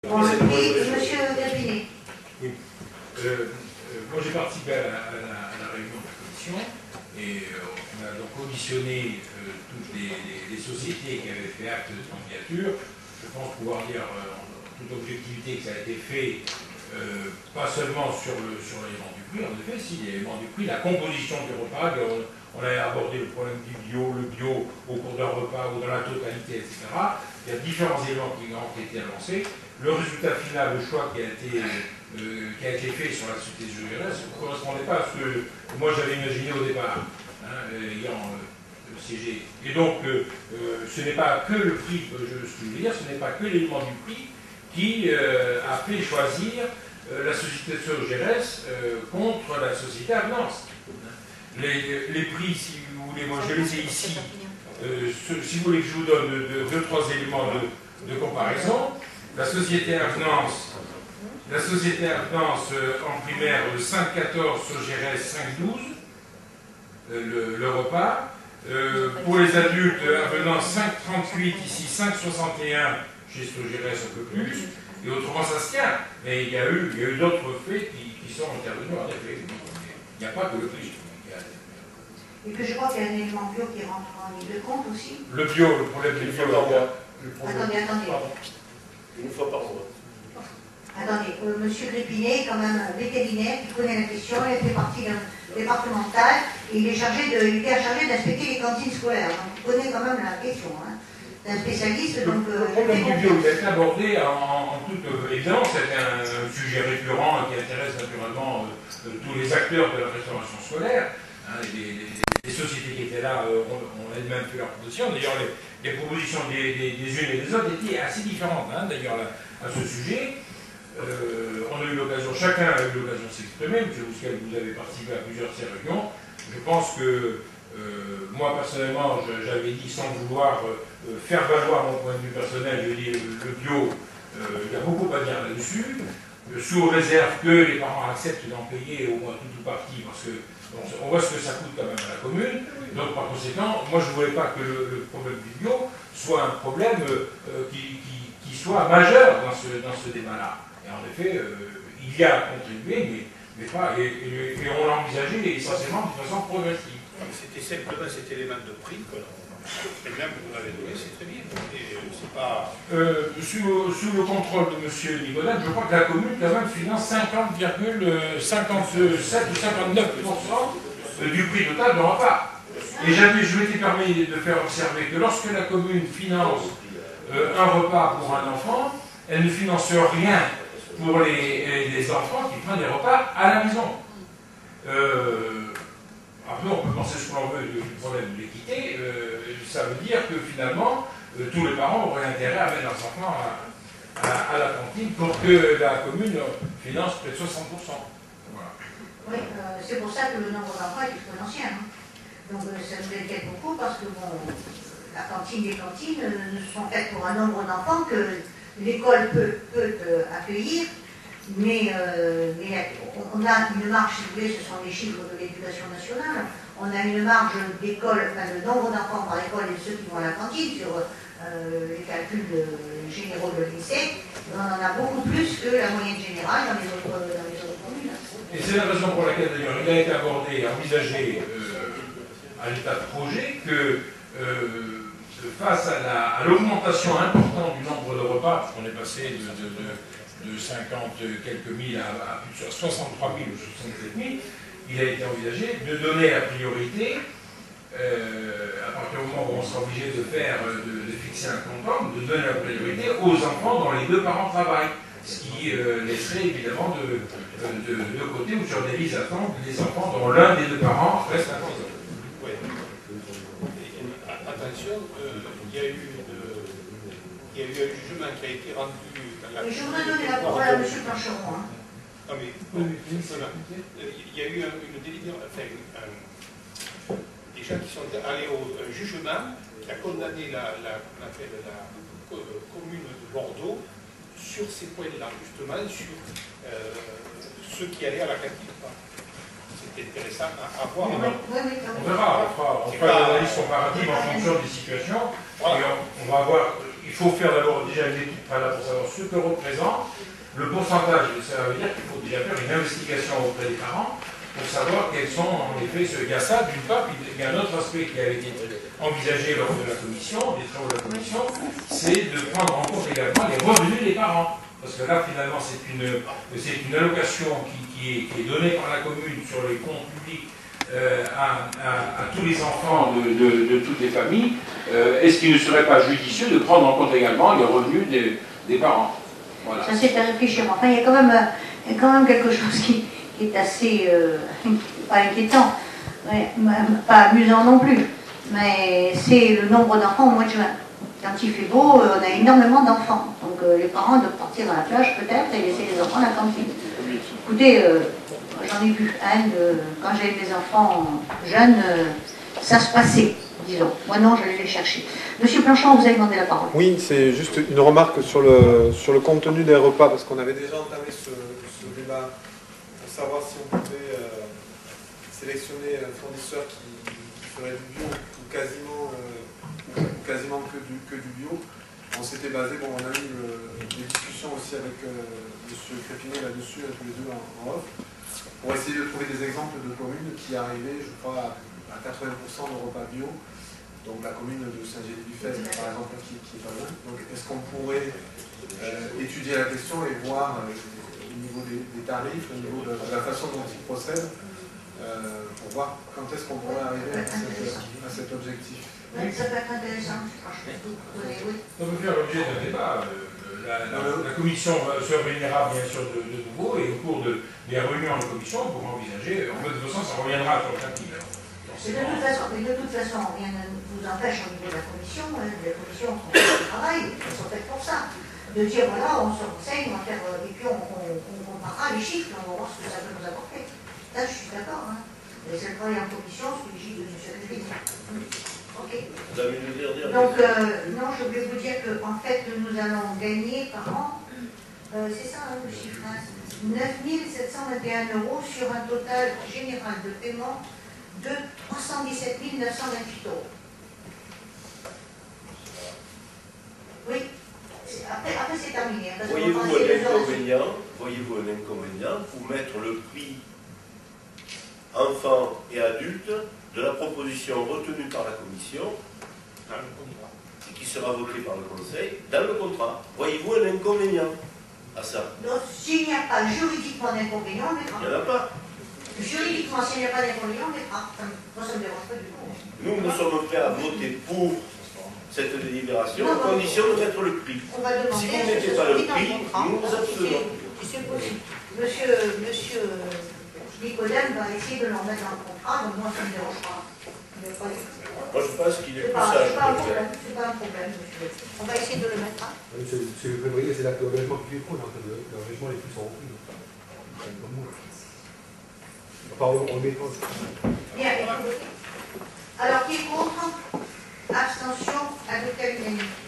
Monsieur Gabinet. Oui. Moi j'ai participé à la réunion de la commission et on a donc auditionné toutes les sociétés qui avaient fait acte de candidature. Je pense pouvoir dire en toute objectivité que ça a été fait pas seulement sur l'élément du prix, en effet, si l'élément du prix, la composition du repas, on a abordé le problème du bio, le bio au cours d'un repas ou dans la totalité, etc. Il y a différents éléments qui ont été avancés. Le résultat final, le choix qui a été fait sur la société Jurès ne correspondait pas à ce que moi j'avais imaginé au départ, ayant siégé. Et donc, ce n'est pas que le prix, ce que je veux dire, ce n'est pas que l'élément du prix qui a fait choisir la société Jurès contre la société Avenance. Les prix, si vous voulez, moi je les ai ici. Si vous voulez que je vous donne deux, trois éléments de comparaison. La société Avenance en primaire 5,14 Sogérès 5,12 le repas. Pour les adultes, Avenance 5,38 ici 5,61 chez Sogérès un peu plus. Et autrement ça se tient. Mais il y a eu d'autres faits qui sont intervenus en effet. Il n'y a pas que le prix. Et que je crois qu'il y a un élément bio qui rentre en ligne de compte aussi. Le bio, le problème du bio. Attendez. Une fois par mois. Attendez, monsieur Grépinet est quand même vétérinaire qui connaît la question, il fait partie d'un départemental et il était chargé d'inspecter les cantines scolaires. Donc il connaît quand même la question. C'est un spécialiste. Donc, le problème du bio, il a été abordé en toute évidence, c'est un sujet récurrent qui intéresse naturellement tous les acteurs de la restauration scolaire. Les sociétés qui étaient là ont elles-mêmes fait leur proposition. D'ailleurs, les propositions des unes et des autres étaient assez différentes, d'ailleurs, à ce sujet. On a eu l'occasion, chacun a eu l'occasion de s'exprimer. M. Bousquet, vous avez participé à plusieurs de ces réunions. Je pense que, moi, personnellement, j'avais dit, sans vouloir faire valoir mon point de vue personnel, je dis le bio, il y a beaucoup à dire là-dessus, sous réserve que les parents acceptent d'en payer au moins tout ou partie, parce que on voit ce que ça coûte quand même à la commune. Donc par conséquent, moi je ne voulais pas que le problème du bio soit un problème qui soit majeur dans ce débat-là. Et en effet, il y a contribué, mais pas, et on l'a envisagé essentiellement de façon progressive. C'était simplement cet élément de prix que l'exemple que vous avez donné, c'est très bien. Et c'est pas... Sous le contrôle de M. Nicolas, je crois que la commune quand même finance 50,57 ou 59% du prix total de repas. Et je m'étais permis de faire observer que lorsque la commune finance un repas pour un enfant, elle ne finance rien pour les enfants qui prennent des repas à la maison. Après, on peut penser ce qu'on veut du problème de l'équité. Ça veut dire que finalement, tous les parents auraient intérêt à mettre leurs enfants à la cantine pour que la commune finance près de 60%. Voilà. Oui, c'est pour ça que le nombre d'enfants est exponentiel. Donc ça nous inquiète beaucoup parce que bon, la cantine des cantines ne sont faites pour un nombre d'enfants que l'école peut accueillir. Mais on a une marge, si vous voulez, ce sont les chiffres de l'éducation nationale, on a une marge d'école, enfin le nombre d'enfants par école et ceux qui vont à la cantine sur les calculs généraux de lycée, on en a beaucoup plus que la moyenne générale dans les autres communes. Et c'est la raison pour laquelle d'ailleurs il a été abordé, envisagé à l'état de projet que face à l'augmentation importante du nombre de repas, parce qu'on est passé de 50 quelques mille à plus de 63 000 ou 67 000, il a été envisagé de donner la priorité, à partir du moment où on sera obligé de fixer un quantum, de donner la priorité aux enfants dont les deux parents travaillent, ce qui laisserait évidemment de côté ou sur des listes d'attente des enfants dont l'un des deux parents reste à maison. Ouais. Attention, il y a eu un jugement qui a été rendu. Je voudrais donner la parole à M. Plancheron. Non mais, il y a eu une délibération, enfin, des gens qui sont allés au jugement qui a condamné la commune de Bordeaux sur ces points-là, justement, sur ceux qui allaient à la cantine. C'est intéressant à voir. On verra, on fera une analyse comparative en fonction des situations, et on va voir il faut faire d'abord déjà une étude préalable pour savoir ce que représente le pourcentage. Ça veut dire qu'il faut déjà faire une investigation auprès des parents pour savoir quels sont en effet ceux. Il y a ça d'une part, puis il y a un autre aspect qui avait été envisagé lors de la commission, des travaux de la commission, c'est de prendre en compte également les revenus des parents. Parce que là, finalement, c'est une allocation qui est donnée par la commune sur les comptes publics à tous les enfants de toutes les familles. Est-ce qu'il ne serait pas judicieux de prendre en compte également les revenus des parents? Voilà. Ça, c'est à réfléchir. Enfin, il y a quand même quelque chose qui est assez, pas inquiétant, mais, pas amusant non plus, mais c'est le nombre d'enfants au mois de juin. Quand il fait beau, on a énormément d'enfants. Donc les parents doivent partir à la plage peut-être et laisser les enfants à la cantine. Écoutez, j'en ai vu quand j'avais des enfants jeunes, ça se passait, disons. Moi non, je les chercher. Monsieur Planchon, vous avez demandé la parole. Oui, c'est juste une remarque sur le contenu des repas, parce qu'on avait déjà entamé ce débat pour savoir si on pouvait sélectionner un fournisseur qui ferait du bio ou quasiment que du bio. On s'était basé, bon, on a eu des discussions aussi avec M. Crépinet là-dessus, tous les deux en off, pour essayer de trouver des exemples de communes qui arrivaient, je crois, à 80% de repas bio. Donc la commune de Saint-Gély-du-Fès, par exemple, qui est pas loin. Donc est-ce qu'on pourrait étudier la question et voir au niveau des tarifs, au niveau de la façon dont ils procèdent, pour voir quand est-ce qu'on pourrait arriver à cet objectif. Oui, ça peut être intéressant, franchement. Oui. Ça peut faire l'objet d'un débat. La commission se réunira bien sûr de nouveau et au cours des réunions de commission, on pourra envisager. En fait, de toute façon, ça reviendra sur le chapitre. De toute façon, rien ne vous empêche au niveau de la commission. Les commissions font du travail, elles sont faites pour ça. De dire voilà, on se renseigne, on va faire, et puis on comparera les chiffres, on va voir ce que ça peut nous apporter. Là, je suis d'accord. Hein. Et c'est le travail en commission, sous l'égide de M. Crépinet. Ok. Donc, non, je voulais vous dire qu'en fait, nous allons gagner par an, c'est ça hein, le chiffre, hein, 9 721 € sur un total général de paiement de 317 928 €. Oui, après c'est terminé. Voyez-vous un inconvénient pour mettre le prix enfants et adultes de la proposition retenue par la commission et qui sera votée par le Conseil dans le contrat? Voyez-vous un inconvénient à ça? Donc, s'il n'y a pas juridiquement d'inconvénient, on mettra. Il n'y en a pas. Juridiquement, s'il n'y a pas d'inconvénient, on mettra. Moi, ça ne me dérange pas du tout. Nous sommes prêts à voter pour cette délibération, à condition de mettre le prix. On va demander si vous ne mettez pas le prix, nous nous abstenons. C'est possible. Monsieur Nicodème va essayer de l'en mettre dans le contrat, donc moi, ça ne me dérange pas. Moi, je pense qu'il est plus sage. C'est pas un problème, monsieur. On va essayer de le mettre. Hein. C'est le février, c'est là que l'engagement qui est court, l'engagement les plus sont repris. On met Bien, alors qui est contre? Abstention, adopté à l'unanimité.